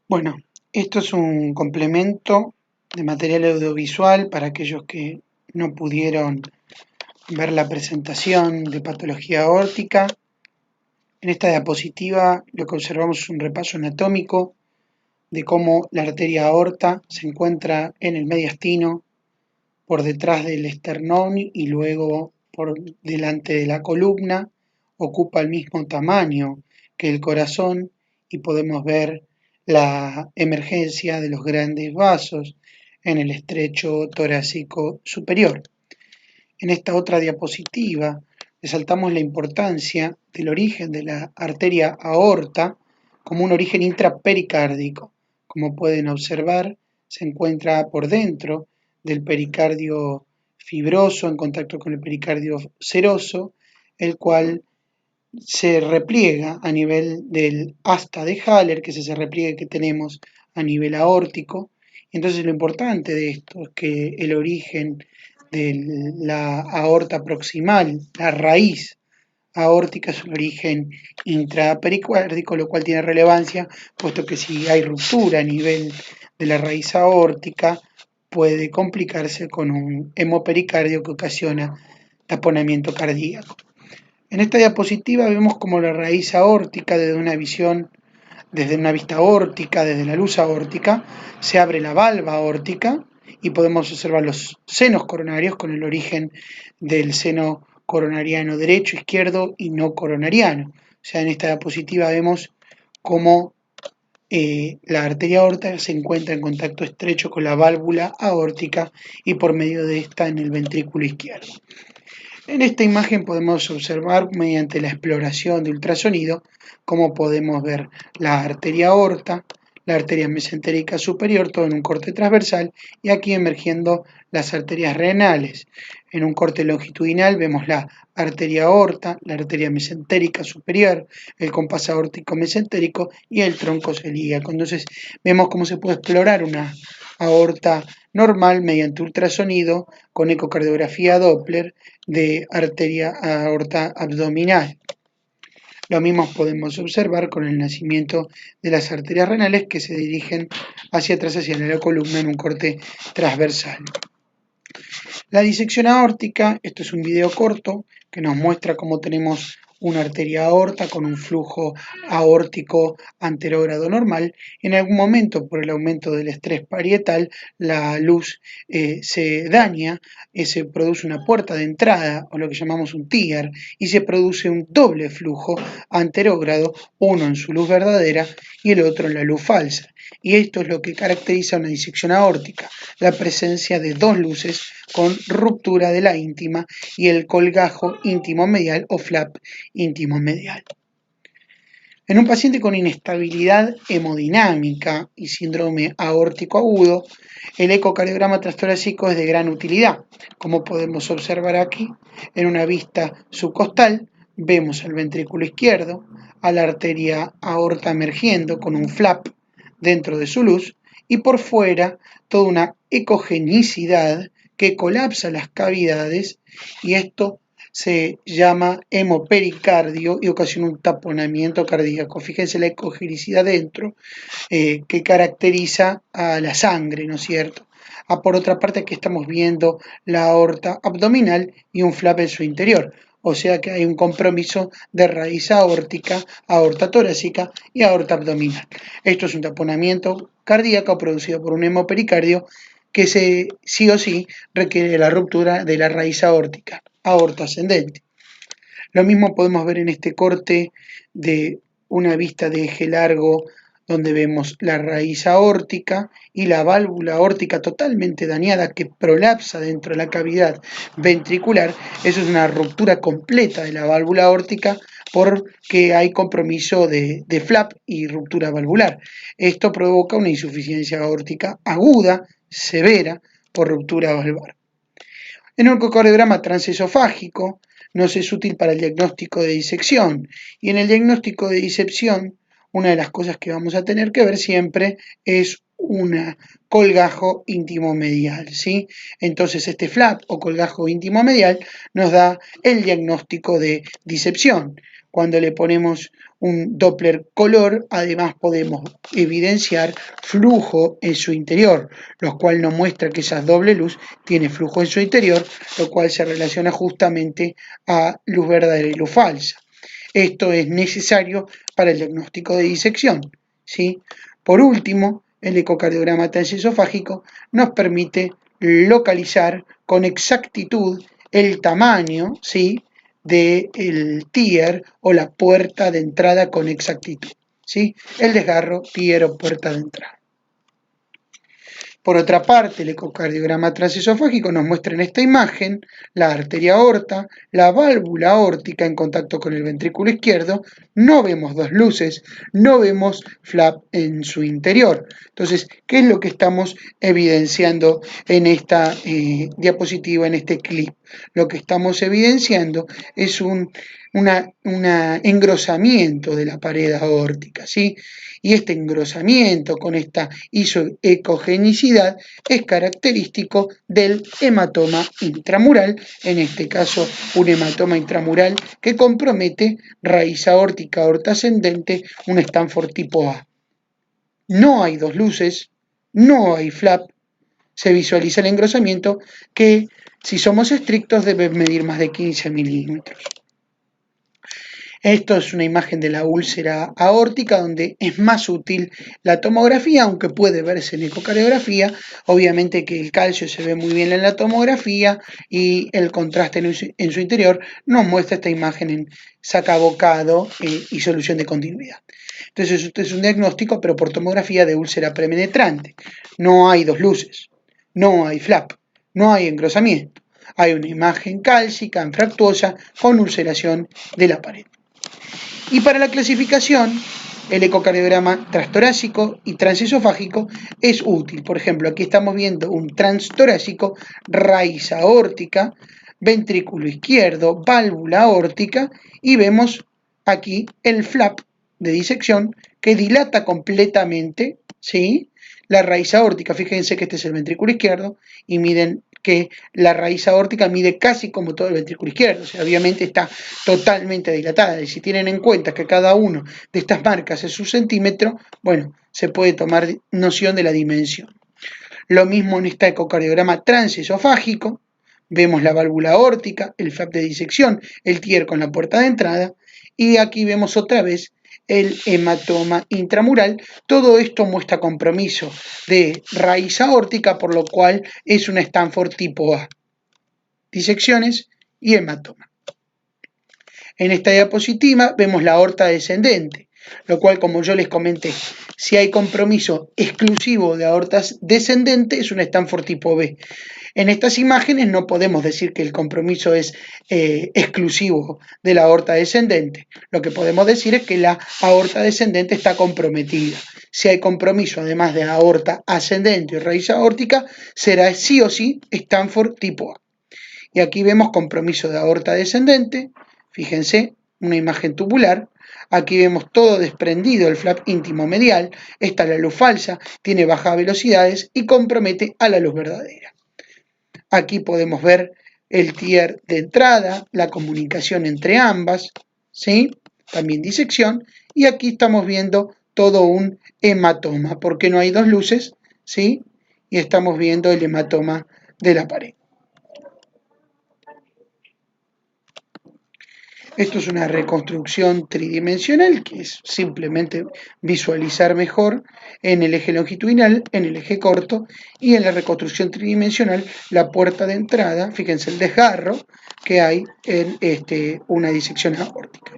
Bueno, esto es un complemento de material audiovisual para aquellos que no pudieron ver la presentación de patología aórtica. En esta diapositiva lo que observamos es un repaso anatómico de cómo la arteria aorta se encuentra en el mediastino, por detrás del esternón y luego por delante de la columna. Ocupa el mismo tamaño que el corazón y podemos ver la emergencia de los grandes vasos en el estrecho torácico superior. En esta otra diapositiva resaltamos la importancia del origen de la arteria aorta como un origen intrapericárdico. Como pueden observar, se encuentra por dentro del pericardio fibroso en contacto con el pericardio seroso, el cual se repliega a nivel del asta de Haller, que es ese repliegue que tenemos a nivel aórtico. Entonces lo importante de esto es que el origen de la aorta proximal, la raíz aórtica, es un origen intrapericárdico, lo cual tiene relevancia, puesto que si hay ruptura a nivel de la raíz aórtica, puede complicarse con un hemopericardio que ocasiona taponamiento cardíaco. En esta diapositiva vemos como la raíz aórtica, desde una vista aórtica, desde la luz aórtica, se abre la valva aórtica y podemos observar los senos coronarios con el origen del seno coronariano derecho, izquierdo y no coronariano. O sea, en esta diapositiva vemos cómo la arteria aorta se encuentra en contacto estrecho con la válvula aórtica y por medio de esta en el ventrículo izquierdo. En esta imagen podemos observar, mediante la exploración de ultrasonido, cómo podemos ver la arteria aorta, la arteria mesentérica superior, todo en un corte transversal, y aquí emergiendo las arterias renales. En un corte longitudinal vemos la arteria aorta, la arteria mesentérica superior, el compás aórtico mesentérico y el tronco celíaco. Entonces vemos cómo se puede explorar una aorta normal mediante ultrasonido con ecocardiografía Doppler de arteria aorta abdominal. Lo mismo podemos observar con el nacimiento de las arterias renales que se dirigen hacia atrás, hacia la columna en un corte transversal. La disección aórtica, esto es un video corto que nos muestra cómo tenemos una arteria aorta con un flujo aórtico anterógrado normal. En algún momento, por el aumento del estrés parietal, la luz se daña, se produce una puerta de entrada, o lo que llamamos un TIAR, y se produce un doble flujo anterógrado, uno en su luz verdadera y el otro en la luz falsa. Y esto es lo que caracteriza una disección aórtica, la presencia de dos luces con ruptura de la íntima y el colgajo íntimo medial o flap íntimo medial. En un paciente con inestabilidad hemodinámica y síndrome aórtico agudo, el ecocardiograma transtorácico es de gran utilidad. Como podemos observar aquí, en una vista subcostal, vemos al ventrículo izquierdo, a la arteria aorta emergiendo con un flap dentro de su luz, y por fuera toda una ecogenicidad que colapsa las cavidades, y esto se llama hemopericardio y ocasiona un taponamiento cardíaco. Fíjense la ecogenicidad dentro que caracteriza a la sangre, ¿no es cierto? Por otra parte, aquí estamos viendo la aorta abdominal y un flap en su interior. O sea que hay un compromiso de raíz aórtica, aorta torácica y aorta abdominal. Esto es un taponamiento cardíaco producido por un hemopericardio que sí o sí requiere la ruptura de la raíz aórtica, aorta ascendente. Lo mismo podemos ver en este corte de una vista de eje largo donde vemos la raíz aórtica y la válvula aórtica totalmente dañada que prolapsa dentro de la cavidad ventricular. Eso es una ruptura completa de la válvula aórtica porque hay compromiso de flap y ruptura valvular. Esto provoca una insuficiencia aórtica aguda, severa, por ruptura valvular. En el ecocardiograma transesofágico nos es útil para el diagnóstico de disección, y en el diagnóstico de disección una de las cosas que vamos a tener que ver siempre es un colgajo íntimo medial, ¿sí? Entonces este flap o colgajo íntimo medial nos da el diagnóstico de disección. Cuando le ponemos un Doppler color, además podemos evidenciar flujo en su interior, lo cual nos muestra que esa doble luz tiene flujo en su interior, lo cual se relaciona justamente a luz verdadera y luz falsa. Esto es necesario para el diagnóstico de disección, ¿sí? Por último, el ecocardiograma transesofágico nos permite localizar con exactitud el tamaño, ¿sí?, del tier o la puerta de entrada con exactitud, ¿sí? El desgarro, tier o puerta de entrada. Por otra parte, el ecocardiograma transesofágico nos muestra en esta imagen la arteria aorta, la válvula aórtica en contacto con el ventrículo izquierdo, no vemos dos luces, no vemos flap en su interior. Entonces, ¿qué es lo que estamos evidenciando en esta diapositiva, en este clip? Lo que estamos evidenciando es un engrosamiento de la pared aórtica, ¿sí? Y este engrosamiento con esta isoecogenicidad es característico del hematoma intramural, en este caso un hematoma intramural que compromete raíz aórtica, aorta ascendente, un Stanford tipo A. No hay dos luces, no hay flap, se visualiza el engrosamiento que, si somos estrictos, debe medir más de 15 milímetros. Esto es una imagen de la úlcera aórtica donde es más útil la tomografía, aunque puede verse en ecocardiografía. Obviamente que el calcio se ve muy bien en la tomografía y el contraste en su interior nos muestra esta imagen en sacabocado y solución de continuidad. Entonces esto es un diagnóstico, pero por tomografía, de úlcera prepenetrante. No hay dos luces, no hay flap, no hay engrosamiento. Hay una imagen cálcica, anfractuosa, con ulceración de la pared. Y para la clasificación, el ecocardiograma transtorácico y transesofágico es útil. Por ejemplo, aquí estamos viendo un transtorácico, raíz aórtica, ventrículo izquierdo, válvula aórtica, y vemos aquí el flap de disección que dilata completamente, ¿sí?, la raíz aórtica. Fíjense que este es el ventrículo izquierdo y miden que la raíz aórtica mide casi como todo el ventrículo izquierdo, o sea, obviamente está totalmente dilatada, y si tienen en cuenta que cada uno de estas marcas es un centímetro, bueno, se puede tomar noción de la dimensión. Lo mismo en este ecocardiograma transesofágico, vemos la válvula aórtica, el flap de disección, el tier con la puerta de entrada, y aquí vemos otra vez el hematoma intramural. Todo esto muestra compromiso de raíz aórtica, por lo cual es una Stanford tipo A. Disecciones y hematoma. En esta diapositiva vemos la aorta descendente, lo cual, como yo les comenté, si hay compromiso exclusivo de aorta descendente, es una Stanford tipo B. En estas imágenes no podemos decir que el compromiso es exclusivo de la aorta descendente. Lo que podemos decir es que la aorta descendente está comprometida. Si hay compromiso, además de aorta ascendente y raíz aórtica, será sí o sí Stanford tipo A. Y aquí vemos compromiso de aorta descendente. Fíjense, una imagen tubular. Aquí vemos todo desprendido, el flap íntimo medial. Esta es la luz falsa, tiene bajas velocidades y compromete a la luz verdadera. Aquí podemos ver el tier de entrada, la comunicación entre ambas, ¿sí?, también disección, y aquí estamos viendo todo un hematoma, porque no hay dos luces, ¿sí?, y estamos viendo el hematoma de la pared. Esto es una reconstrucción tridimensional, que es simplemente visualizar mejor en el eje longitudinal, en el eje corto, y en la reconstrucción tridimensional la puerta de entrada. Fíjense el desgarro que hay en una disección aórtica.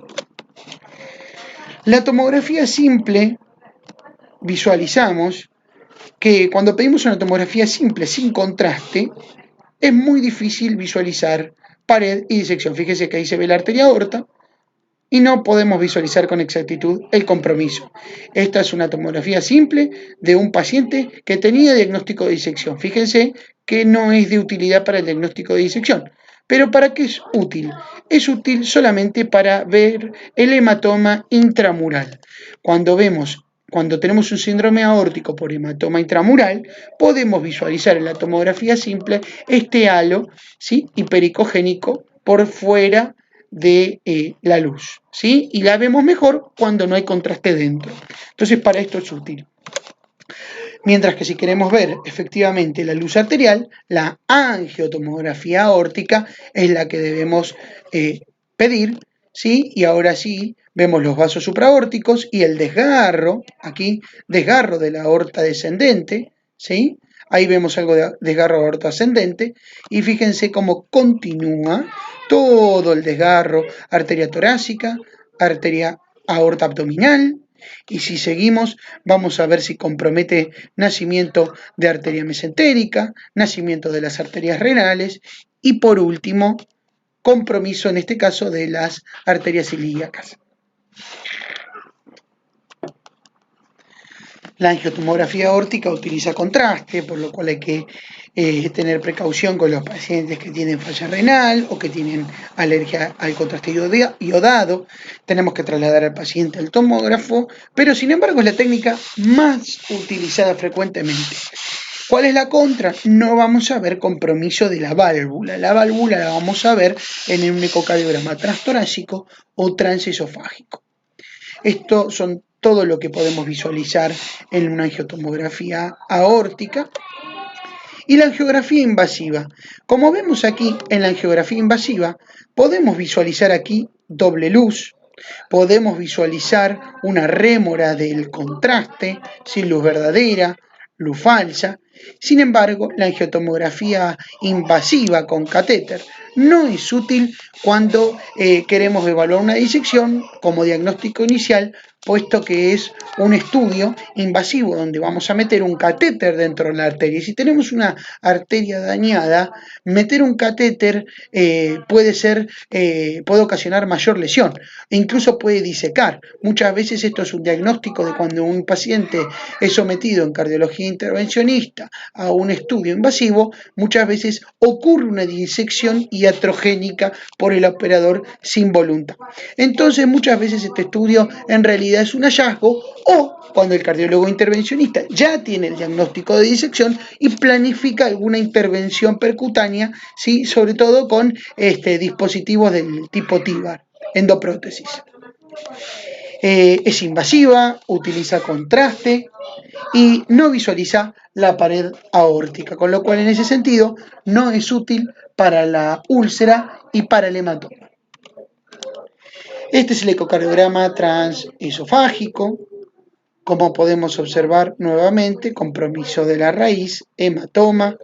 La tomografía simple, visualizamos que cuando pedimos una tomografía simple sin contraste, es muy difícil visualizar pared y disección. Fíjese que ahí se ve la arteria aorta y no podemos visualizar con exactitud el compromiso. Esta es una tomografía simple de un paciente que tenía diagnóstico de disección. Fíjense que no es de utilidad para el diagnóstico de disección. ¿Pero para qué es útil? Es útil solamente para ver el hematoma intramural. Cuando tenemos un síndrome aórtico por hematoma intramural, podemos visualizar en la tomografía simple este halo, ¿sí?, hipericogénico por fuera de la luz, ¿sí? Y la vemos mejor cuando no hay contraste dentro. Entonces, para esto es útil. Mientras que si queremos ver efectivamente la luz arterial, la angiotomografía aórtica es la que debemos pedir, ¿sí? Y ahora sí, vemos los vasos supraórticos y el desgarro, aquí, desgarro de la aorta descendente, ¿sí? Ahí vemos algo de desgarro aorta ascendente y fíjense cómo continúa todo el desgarro, arteria torácica, arteria aorta abdominal, y si seguimos vamos a ver si compromete nacimiento de arteria mesentérica, nacimiento de las arterias renales y por último compromiso en este caso de las arterias ilíacas. La angiotomografía aórtica utiliza contraste, por lo cual hay que tener precaución con los pacientes que tienen falla renal o que tienen alergia al contraste iodado. Tenemos que trasladar al paciente al tomógrafo, pero sin embargo es la técnica más utilizada frecuentemente. ¿Cuál es la contra? No vamos a ver compromiso de la válvula. La válvula la vamos a ver en un ecocardiograma transtorácico o transesofágico. Esto son todo lo que podemos visualizar en una angiotomografía aórtica. Y la angiografía invasiva. Como vemos aquí en la angiografía invasiva, podemos visualizar aquí doble luz, podemos visualizar una rémora del contraste, sin luz verdadera, luz falsa. Sin embargo, la angiotomografía invasiva con catéter no es útil cuando queremos evaluar una disección como diagnóstico inicial, puesto que es un estudio invasivo donde vamos a meter un catéter dentro de la arteria. Y si tenemos una arteria dañada, meter un catéter puede ocasionar mayor lesión e incluso puede disecar. Muchas veces esto es un diagnóstico de cuando un paciente es sometido en cardiología intervencionista a un estudio invasivo, muchas veces ocurre una disección iatrogénica por el operador sin voluntad. Entonces muchas veces este estudio en realidad es un hallazgo, o cuando el cardiólogo intervencionista ya tiene el diagnóstico de disección y planifica alguna intervención percutánea, ¿sí? Sobre todo con dispositivos del tipo TIVAR, endoprótesis. Es invasiva, utiliza contraste y no visualiza la pared aórtica, con lo cual en ese sentido no es útil para la úlcera y para el hematoma. Este es el ecocardiograma transesofágico. Como podemos observar nuevamente, compromiso de la raíz, hematoma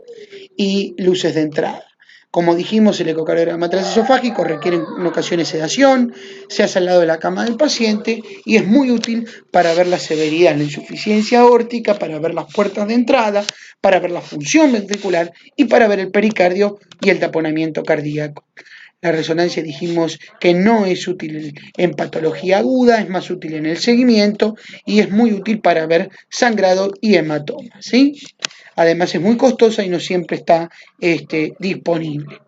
y luces de entrada. Como dijimos, el ecocardiograma transesofágico requiere en ocasiones sedación, se hace al lado de la cama del paciente y es muy útil para ver la severidad de la insuficiencia aórtica, para ver las puertas de entrada, para ver la función ventricular y para ver el pericardio y el taponamiento cardíaco. La resonancia dijimos que no es útil en patología aguda, es más útil en el seguimiento y es muy útil para ver sangrado y hematoma, ¿sí? Además es muy costosa y no siempre está disponible.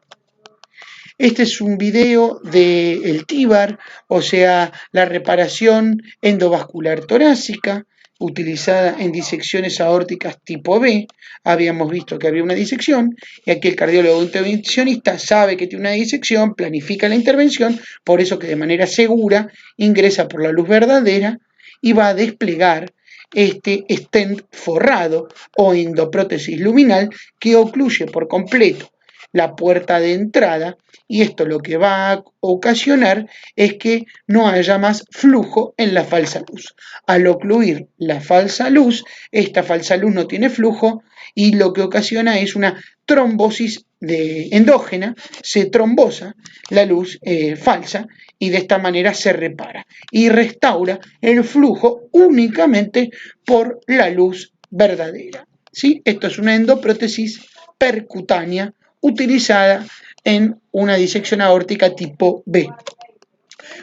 Este es un video del TIVAR, o sea, la reparación endovascular torácica, utilizada en disecciones aórticas tipo B. Habíamos visto que había una disección y aquí el cardiólogo intervencionista sabe que tiene una disección, planifica la intervención, por eso que de manera segura ingresa por la luz verdadera y va a desplegar este stent forrado o endoprótesis luminal que ocluye por completo la puerta de entrada, y esto lo que va a ocasionar es que no haya más flujo en la falsa luz. Al ocluir la falsa luz, esta falsa luz no tiene flujo y lo que ocasiona es una trombosis endógena, se trombosa la luz falsa y de esta manera se repara y restaura el flujo únicamente por la luz verdadera, ¿sí? Esto es una endoprótesis percutánea utilizada en una disección aórtica tipo B.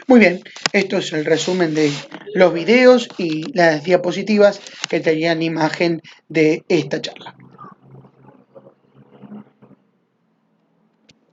Muy bien, esto es el resumen de los videos y las diapositivas que tenían imagen de esta charla.